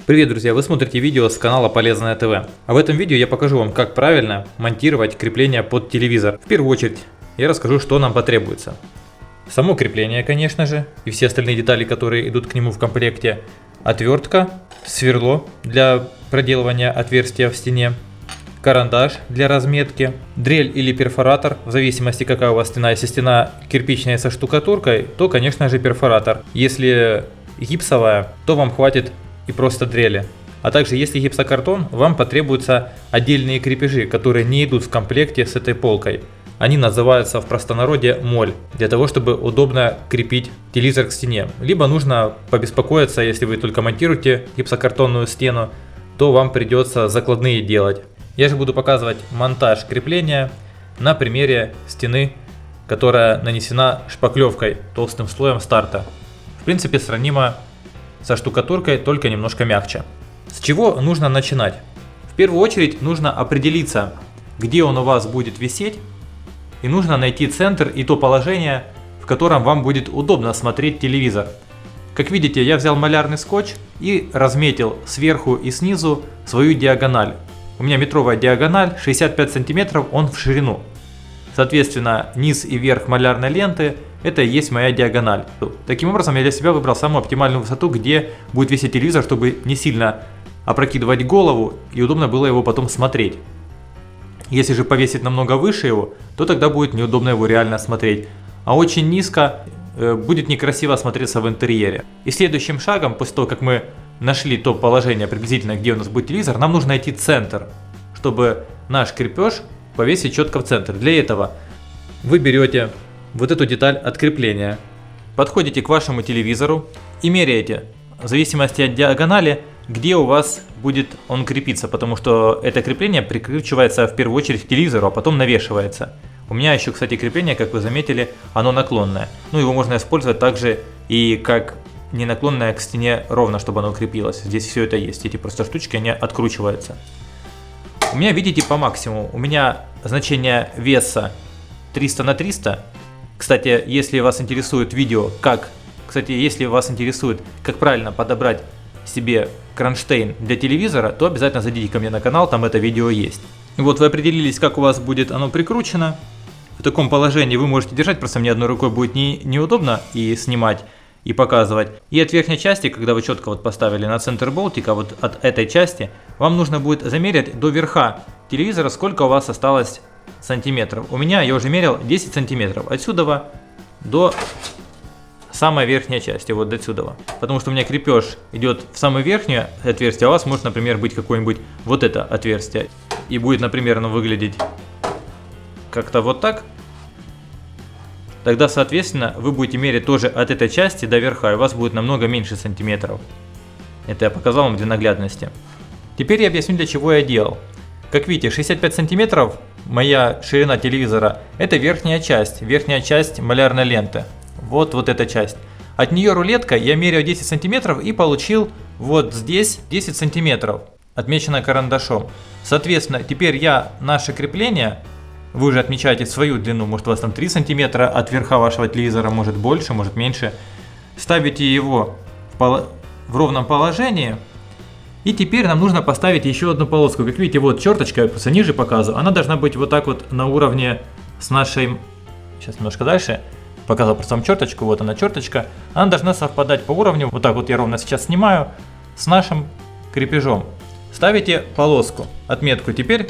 Привет, друзья! Вы смотрите видео с канала Полезное ТВ. А в этом видео я покажу вам, как правильно монтировать крепление под телевизор. В первую очередь я расскажу, что нам потребуется. Само крепление, конечно же, и все остальные детали, которые идут к нему в комплекте. Отвертка, сверло для проделывания отверстия в стене, карандаш для разметки, дрель или перфоратор, в зависимости какая у вас стена. Если стена кирпичная со штукатуркой, то, конечно же, перфоратор. Если гипсовая, то вам хватит и просто дрели. А также, если гипсокартон, вам потребуются отдельные крепежи, которые не идут в комплекте с этой полкой. Они называются в простонародье моль, для того, чтобы удобно крепить телевизор к стене. Либо нужно побеспокоиться, если вы только монтируете гипсокартонную стену, то вам придется закладные делать. Я же буду показывать монтаж крепления на примере стены, которая нанесена шпаклевкой толстым слоем старта. В принципе, сравнимо со штукатуркой, только немножко мягче. С чего нужно начинать? В первую очередь нужно определиться, где он у вас будет висеть, и нужно найти центр и то положение, в котором вам будет удобно смотреть телевизор. Как видите, я взял малярный скотч и разметил сверху и снизу свою диагональ. У меня метровая диагональ, 65 сантиметров, он в ширину. Соответственно, низ и верх малярной ленты — это и есть моя диагональ. Таким образом, я для себя выбрал самую оптимальную высоту, где будет висеть телевизор, чтобы не сильно опрокидывать голову и удобно было его потом смотреть. Если же повесить намного выше его, то тогда будет неудобно его реально смотреть. А очень низко будет некрасиво смотреться в интерьере. И следующим шагом, после того, как мы нашли то положение приблизительно, где у нас будет телевизор, нам нужно найти центр, чтобы наш крепеж повесить четко в центр. Для этого вы берете вот эту деталь от крепления, подходите к вашему телевизору и меряете, в зависимости от диагонали, где у вас будет он крепиться, потому что это крепление прикручивается в первую очередь к телевизору, а потом навешивается. У меня еще, кстати, крепление, как вы заметили, оно наклонное. Ну, его можно использовать также и как не наклонное к стене ровно, чтобы оно крепилось. Здесь все это есть, эти просто штучки, они откручиваются. У меня, видите, по максимуму. У меня значение веса 300 на 300. Кстати, если вас интересует видео, как правильно подобрать себе кронштейн для телевизора, то обязательно зайдите ко мне на канал, там это видео есть. Вот вы определились, как у вас будет оно прикручено. В таком положении вы можете держать, просто мне одной рукой будет неудобно и снимать, и показывать. И от верхней части, когда вы четко вот поставили на центр болтика, вот от этой части, вам нужно будет замерить до верха телевизора, сколько у вас осталось сантиметров. У меня, я уже мерил, 10 сантиметров. Отсюда до самой верхней части, вот до сюда. Потому что у меня крепеж идет в самое верхнее отверстие, а у вас может, например, быть какое-нибудь вот это отверстие. И будет, например, оно выглядеть как-то вот так. Тогда, соответственно, вы будете мерить тоже от этой части до верха, и у вас будет намного меньше сантиметров. Это я показал вам для наглядности. Теперь я объясню, для чего я делал. Как видите, 65 сантиметров моя ширина телевизора — это верхняя часть малярной ленты. Вот эта часть. От нее рулеткой я меряю 10 сантиметров и получил вот здесь 10 сантиметров, отмечено карандашом. Соответственно, теперь я наше крепление, вы уже отмечаете свою длину, может у вас там 3 сантиметра от верха вашего телевизора, может больше, может меньше. Ставите его в ровном положении. И теперь нам нужно поставить еще одну полоску. Как видите, вот черточка, я просто ниже показываю, она должна быть вот так вот на уровне с нашей... Сейчас немножко дальше. Показал просто вам черточку, вот она черточка. Она должна совпадать по уровню, вот так вот я ровно сейчас снимаю, с нашим крепежом. Ставите полоску, отметку. Теперь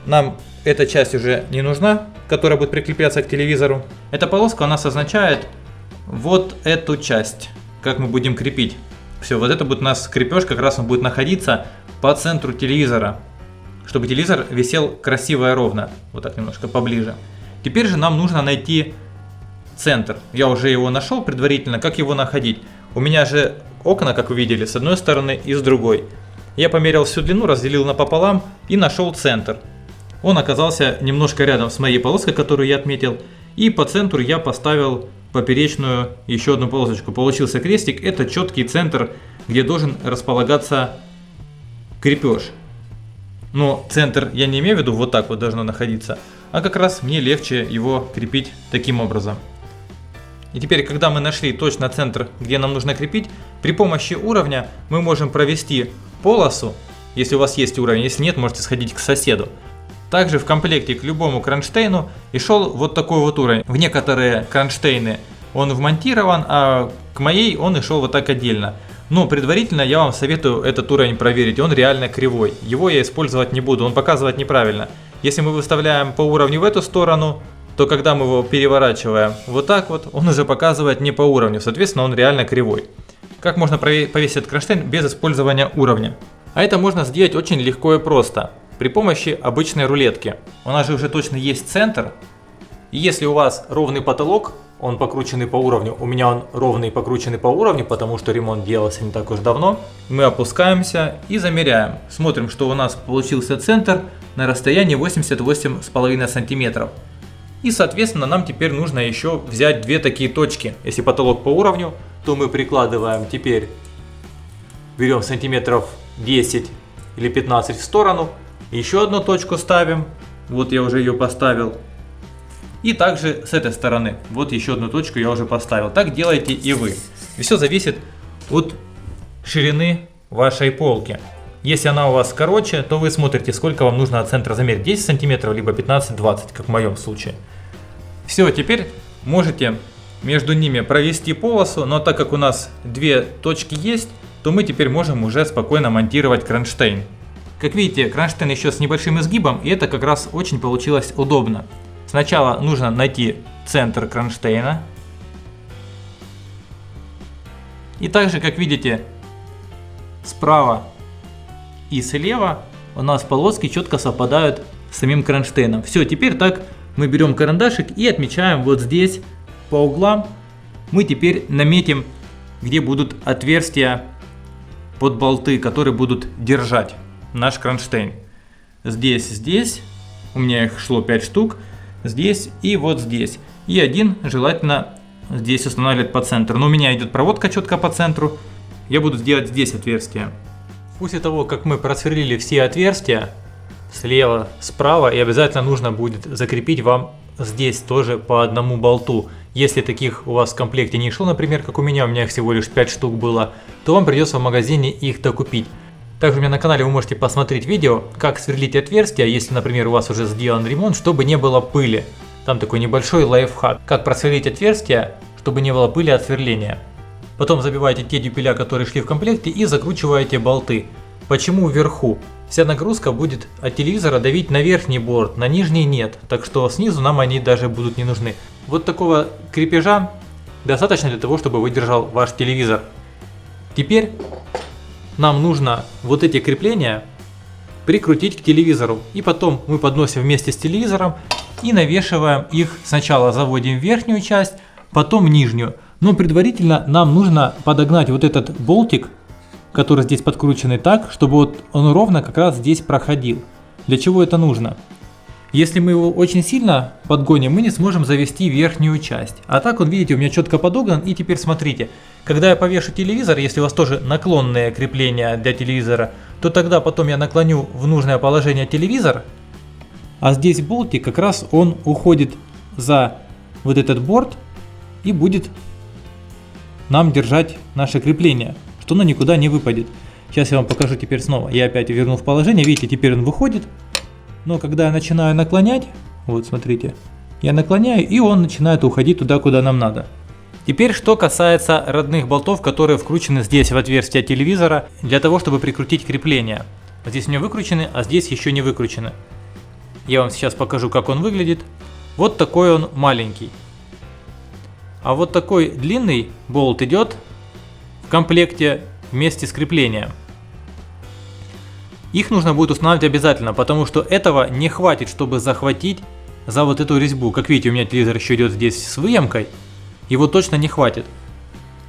нам эта часть уже не нужна, которая будет прикрепляться к телевизору. Эта полоска у нас означает вот эту часть, как мы будем крепить. Все, вот это будет у нас крепеж, как раз он будет находиться по центру телевизора, чтобы телевизор висел красиво и ровно. Вот так немножко поближе. Теперь же нам нужно найти центр. Я уже его нашел предварительно. Как его находить? У меня же окна, как вы видели, с одной стороны и с другой. Я померил всю длину, разделил напополам и нашел центр. Он оказался немножко рядом с моей полоской, которую я отметил. И по центру я поставил поперечную еще одну полосочку. Получился крестик. Это четкий центр, где должен располагаться крепеж. Но центр я не имею в виду вот так вот должно находиться, а как раз мне легче его крепить таким образом. И теперь, когда мы нашли точно центр, где нам нужно крепить, при помощи уровня мы можем провести полосу, если у вас есть уровень, если нет, можете сходить к соседу. Также в комплекте к любому кронштейну и шел вот такой вот уровень. В некоторые кронштейны он вмонтирован, а к моей он и шел вот так отдельно. Но предварительно я вам советую этот уровень проверить, он реально кривой. Его я использовать не буду, он показывает неправильно. Если мы выставляем по уровню в эту сторону, то когда мы его переворачиваем вот так вот, он уже показывает не по уровню, соответственно он реально кривой. Как можно повесить этот кронштейн без использования уровня? А это можно сделать очень легко и просто, при помощи обычной рулетки. У нас же уже точно есть центр, и если у вас ровный потолок, он покрученный по уровню, у меня он ровный покрученный по уровню, потому что ремонт делался не так уж давно, мы опускаемся и замеряем. Смотрим, что у нас получился центр на расстоянии 88,5 сантиметров. И соответственно нам теперь нужно еще взять две такие точки. Если потолок по уровню, то мы прикладываем теперь, берем сантиметров 10 или 15 в сторону, еще одну точку ставим, вот я уже ее поставил. И также с этой стороны, вот еще одну точку я уже поставил. Так делайте и вы. И все зависит от ширины вашей полки. Если она у вас короче, то вы смотрите, сколько вам нужно от центра замерить, 10 сантиметров, либо 15-20, как в моем случае. Все, теперь можете между ними провести полосу, но так как у нас две точки есть, то мы теперь можем уже спокойно монтировать кронштейн. Как видите, кронштейн еще с небольшим изгибом, и это как раз очень получилось удобно. Сначала нужно найти центр кронштейна. И также, как видите, справа и слева у нас полоски четко совпадают с самим кронштейном. Все, теперь так мы берем карандашик и отмечаем вот здесь по углам. Мы теперь наметим, где будут отверстия под болты, которые будут держать наш кронштейн. Здесь, у меня их шло 5 штук, здесь и вот здесь. И один желательно здесь устанавливать по центру. Но у меня идет проводка четко по центру, я буду делать здесь отверстия. После того, как мы просверлили все отверстия, слева, справа, и обязательно нужно будет закрепить вам здесь тоже по одному болту. Если таких у вас в комплекте не шло, например, как у меня их всего лишь 5 штук было, то вам придется в магазине их докупить. Также у меня на канале вы можете посмотреть видео, как сверлить отверстия, если, например, у вас уже сделан ремонт, чтобы не было пыли. Там такой небольшой лайфхак, как просверлить отверстия, чтобы не было пыли от сверления. Потом забиваете те дюпеля, которые шли в комплекте, и закручиваете болты. Почему вверху? Вся нагрузка будет от телевизора давить на верхний борт, на нижний нет, так что снизу нам они даже будут не нужны. Вот такого крепежа достаточно для того, чтобы выдержал ваш телевизор. Теперь нам нужно вот эти крепления прикрутить к телевизору, и потом мы подносим вместе с телевизором и навешиваем их. Сначала заводим верхнюю часть, потом нижнюю. Но предварительно нам нужно подогнать вот этот болтик, который здесь подкрученный, так, чтобы вот он ровно как раз здесь проходил. Для чего это нужно? Если мы его очень сильно подгоним, мы не сможем завести верхнюю часть. А так он, видите, у меня четко подогнан. И теперь смотрите, когда я повешу телевизор, если у вас тоже наклонные крепления для телевизора, то тогда потом я наклоню в нужное положение телевизор, а здесь болтик как раз он уходит за вот этот борт и будет нам держать наше крепление, что оно никуда не выпадет. Сейчас я вам покажу теперь снова. Я опять верну в положение, видите, теперь он выходит. Но когда я начинаю наклонять, вот смотрите, я наклоняю, и он начинает уходить туда, куда нам надо. Теперь, что касается родных болтов, которые вкручены здесь в отверстие телевизора, для того, чтобы прикрутить крепление. Здесь у меня выкручены, а здесь еще не выкручены. Я вам сейчас покажу, как он выглядит. Вот такой он маленький. А вот такой длинный болт идет в комплекте вместе с креплением. Их нужно будет устанавливать обязательно, потому что этого не хватит, чтобы захватить за вот эту резьбу. Как видите, у меня телевизор еще идет здесь с выемкой, его точно не хватит.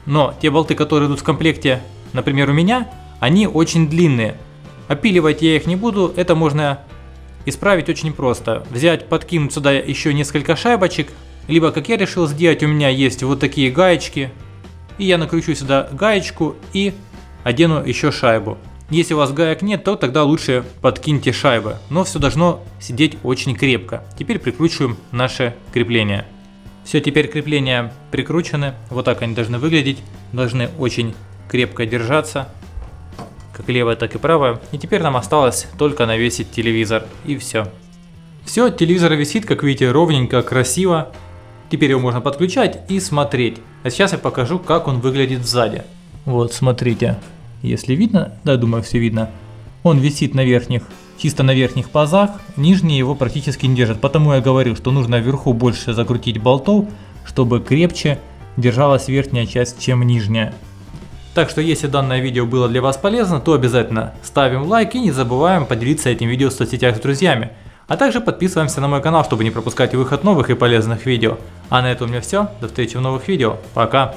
Но те болты, которые идут в комплекте, например, у меня, они очень длинные. Опиливать я их не буду, это можно исправить очень просто. Взять, подкинуть сюда еще несколько шайбочек, либо, как я решил сделать, у меня есть вот такие гаечки, и я накручу сюда гаечку и одену еще шайбу. Если у вас гаек нет, то тогда лучше подкиньте шайбы, но все должно сидеть очень крепко. Теперь прикручиваем наше крепление. Все, теперь крепления прикручены. Вот так они должны выглядеть. Должны очень крепко держаться. Как левая, так и правая. И теперь нам осталось только навесить телевизор. И все. Все, телевизор висит, как видите, ровненько, красиво. Теперь его можно подключать и смотреть. А сейчас я покажу, как он выглядит сзади. Вот, смотрите. Если видно, да, думаю, все видно. Он висит на верхних, чисто на верхних пазах. Нижние его практически не держат. Потому я говорю, что нужно вверху больше закрутить болтов, чтобы крепче держалась верхняя часть, чем нижняя. Так что если данное видео было для вас полезно, то обязательно ставим лайк и не забываем поделиться этим видео в соцсетях с друзьями. А также подписываемся на мой канал, чтобы не пропускать выход новых и полезных видео. А на этом у меня все. До встречи в новых видео. Пока.